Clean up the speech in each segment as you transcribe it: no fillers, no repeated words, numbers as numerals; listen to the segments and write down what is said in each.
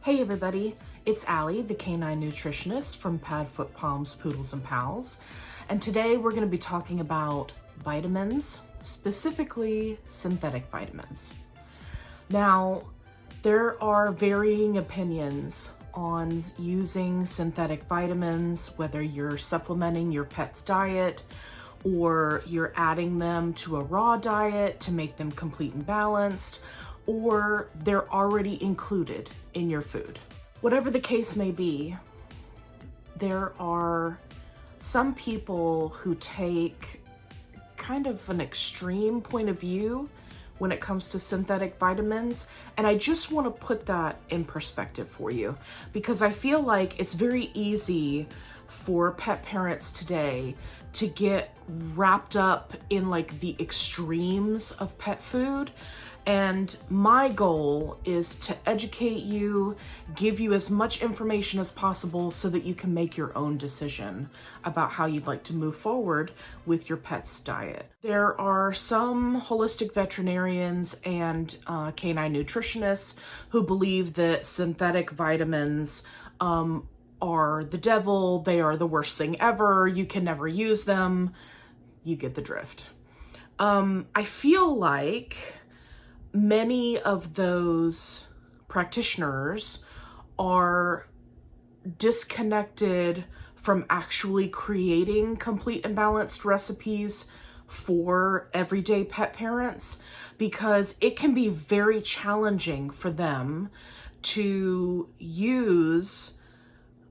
Hey everybody, it's Allie, the Canine Nutritionist from PadfootPoodles, Poodles, and Pals. And today we're going to be talking about vitamins, specifically synthetic vitamins. Now, there are varying opinions on using synthetic vitamins, whether you're supplementing your pet's diet or you're adding them to a raw diet to make them complete and balanced, or they're already included in your food. Whatever the case may be, there are some people who take kind of an extreme point of view when it comes to synthetic vitamins, and I just want to put that in perspective for you because I feel like it's very easy for pet parents today to get wrapped up in like the extremes of pet food. And my goal is to educate you, give you as much information as possible so that you can make your own decision about how you'd like to move forward with your pet's diet. There are some holistic veterinarians and canine nutritionists who believe that synthetic vitamins are the devil, they are the worst thing ever, you can never use them. You get the drift. I feel like many of those practitioners are disconnected from actually creating complete and balanced recipes for everyday pet parents because it can be very challenging for them to use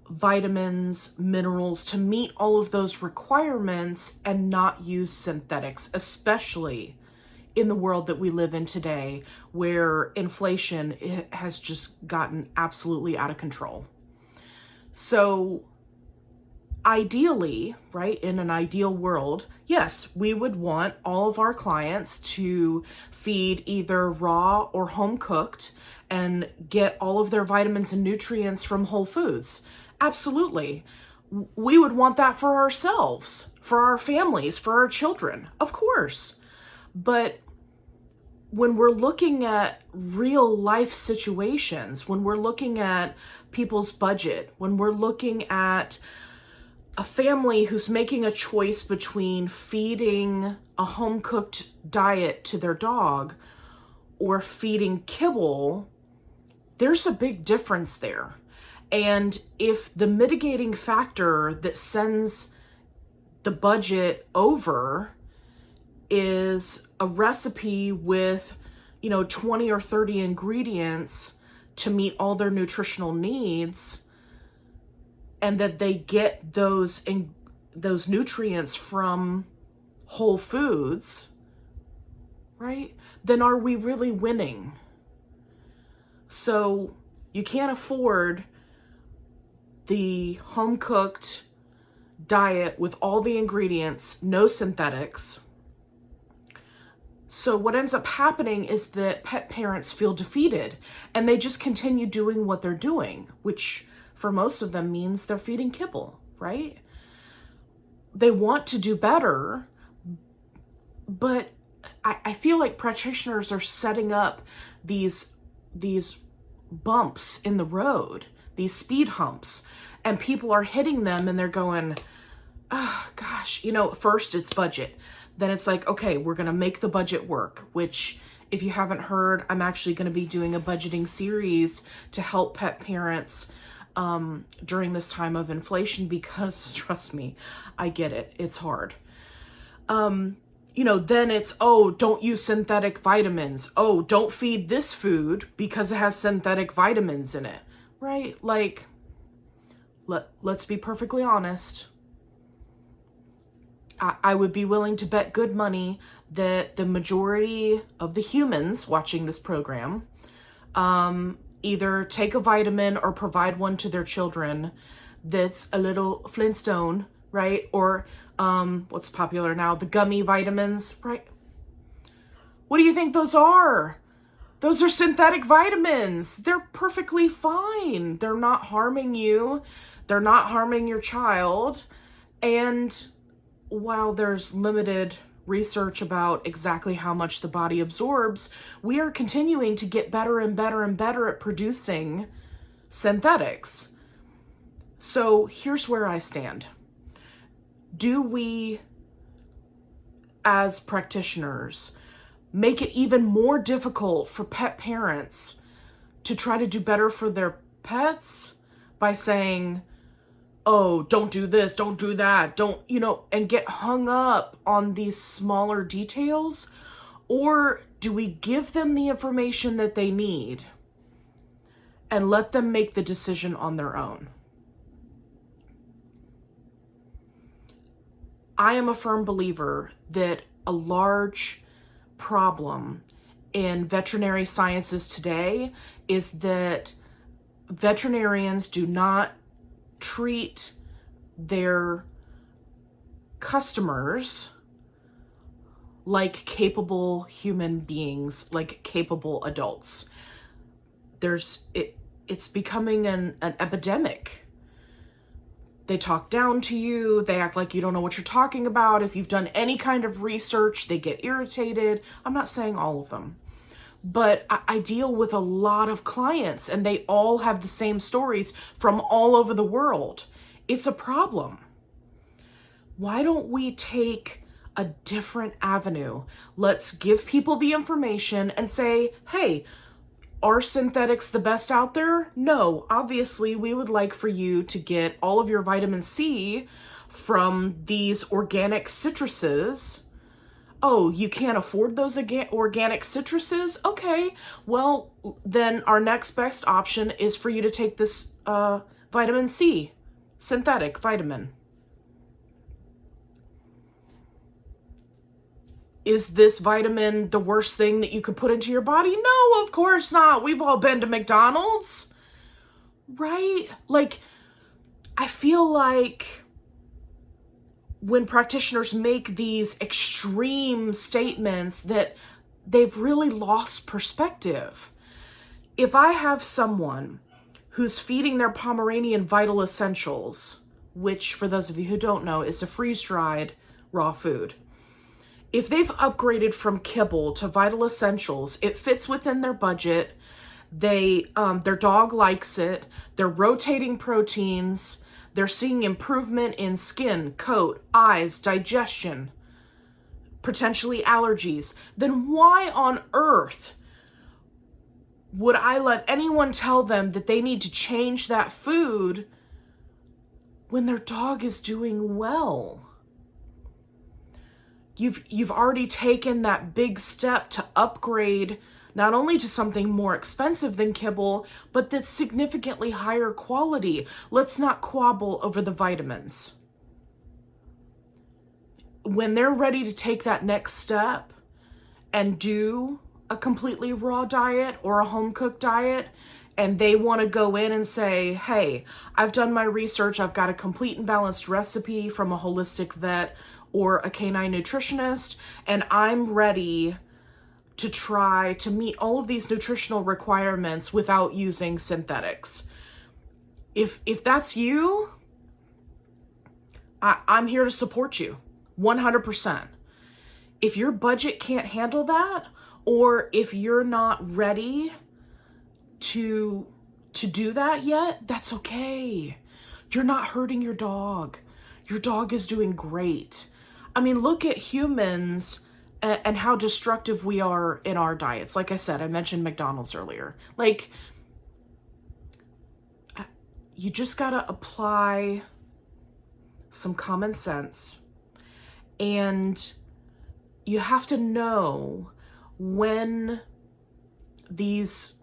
vitamins, minerals to meet all of those requirements and not use synthetics, especially in the world that we live in today, where inflation has just gotten absolutely out of control. So ideally, right, in an ideal world, yes, we would want all of our clients to feed either raw or home cooked and get all of their vitamins and nutrients from whole foods. Absolutely. We would want that for ourselves, for our families, for our children, of course. But when we're looking at real life situations, when we're looking at people's budget, when we're looking at a family who's making a choice between feeding a home-cooked diet to their dog or feeding kibble, there's a big difference there. And if the mitigating factor that sends the budget over is a recipe with, 20 or 30 ingredients to meet all their nutritional needs, and that they get those nutrients from whole foods, right? Then are we really winning? So you can't afford the home-cooked diet with all the ingredients, no synthetics. So what ends up happening is that pet parents feel defeated and they just continue doing what they're doing, which for most of them means they're feeding kibble, right? They want to do better, but I feel like practitioners are setting up these bumps in the road, these speed humps, and people are hitting them and they're going, oh gosh, first it's budget. Then it's like, okay, we're going to make the budget work, which if you haven't heard, I'm actually going to be doing a budgeting series to help pet parents during this time of inflation because trust me, I get it. It's hard. Then it's, oh, don't use synthetic vitamins. Oh, don't feed this food because it has synthetic vitamins in it, right? Like, let's be perfectly honest. I would be willing to bet good money that the majority of the humans watching this program either take a vitamin or provide one to their children that's a little Flintstone, right? Or what's popular now, the gummy vitamins, right? What do you think those are? Those are synthetic vitamins. They're perfectly fine. They're not harming you. They're not harming your child. And while there's limited research about exactly how much the body absorbs, we are continuing to get better and better and better at producing synthetics. So here's where I stand. Do we, as practitioners, make it even more difficult for pet parents to try to do better for their pets by saying, oh, don't do this, don't do that, don't, and get hung up on these smaller details? Or do we give them the information that they need and let them make the decision on their own? I am a firm believer that a large problem in veterinary sciences today is that veterinarians do not treat their customers like capable human beings, like capable adults. It's becoming an epidemic. They talk down to you. They act like you don't know what you're talking about. If you've done any kind of research, they get irritated. I'm not saying all of them, but I deal with a lot of clients and they all have the same stories from all over the world. It's a problem. Why don't we take a different avenue? Let's give people the information and say, hey, are synthetics the best out there? No, obviously we would like for you to get all of your vitamin C from these organic citruses. Oh, you can't afford those organic citruses? Okay, well, then our next best option is for you to take this vitamin C, synthetic vitamin. Is this vitamin the worst thing that you could put into your body? No, of course not. We've all been to McDonald's, right? Like, I feel like when practitioners make these extreme statements that they've really lost perspective. If I have someone who's feeding their Pomeranian Vital Essentials, which for those of you who don't know is a freeze-dried raw food, if they've upgraded from kibble to Vital Essentials, it fits within their budget. Their dog likes it. They're rotating proteins. They're seeing improvement in skin, coat, eyes, digestion, potentially allergies. Then why on earth would I let anyone tell them that they need to change that food when their dog is doing well? You've already taken that big step to upgrade not only to something more expensive than kibble, but that's significantly higher quality. Let's not quabble over the vitamins. When they're ready to take that next step and do a completely raw diet or a home-cooked diet, and they want to go in and say, hey, I've done my research, I've got a complete and balanced recipe from a holistic vet or a canine nutritionist, and I'm ready to try to meet all of these nutritional requirements without using synthetics. If that's you, I'm here to support you 100%. If your budget can't handle that, or if you're not ready to do that yet, that's okay. You're not hurting your dog. Your dog is doing great. I mean, look at humans and how destructive we are in our diets. Like I said, I mentioned McDonald's earlier. Like, you just gotta apply some common sense, and you have to know when these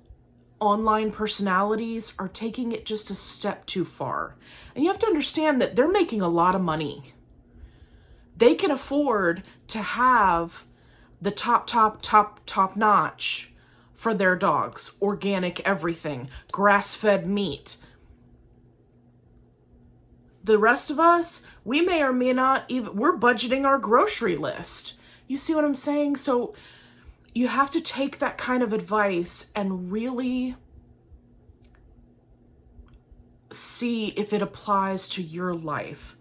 online personalities are taking it just a step too far. And you have to understand that they're making a lot of money. They can afford to have the top notch for their dogs, organic everything, grass-fed meat. The rest of us, we may or may not even, we're budgeting our grocery list. You see what I'm saying? So you have to take that kind of advice and really see if it applies to your life.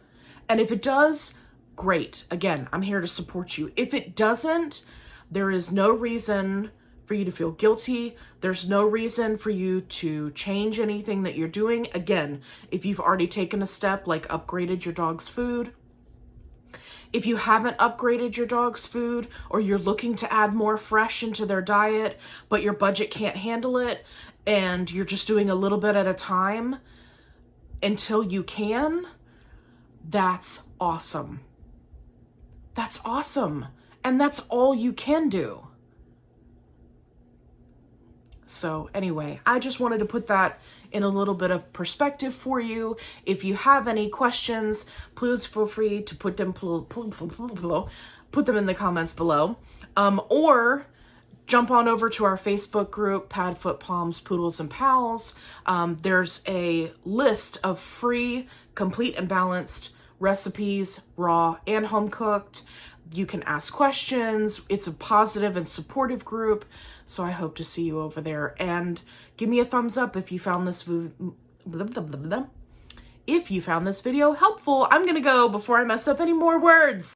And if it does, great. Again, I'm here to support you. If it doesn't, there is no reason for you to feel guilty. There's no reason for you to change anything that you're doing. Again, if you've already taken a step like upgraded your dog's food, if you haven't upgraded your dog's food, or you're looking to add more fresh into their diet, but your budget can't handle it, and you're just doing a little bit at a time until you can, that's awesome. That's awesome. And that's all you can do. So anyway, I just wanted to put that in a little bit of perspective for you. If you have any questions, please feel free to put them in the comments below. Or jump on over to our Facebook group, Padfoot Palms, Poodles, and Pals. There's a list of free, complete and balanced recipes, raw and home cooked. You can ask questions. It's a positive and supportive group. So I hope to see you over there. And give me a thumbs up if you found this video helpful. I'm going to go before I mess up any more words.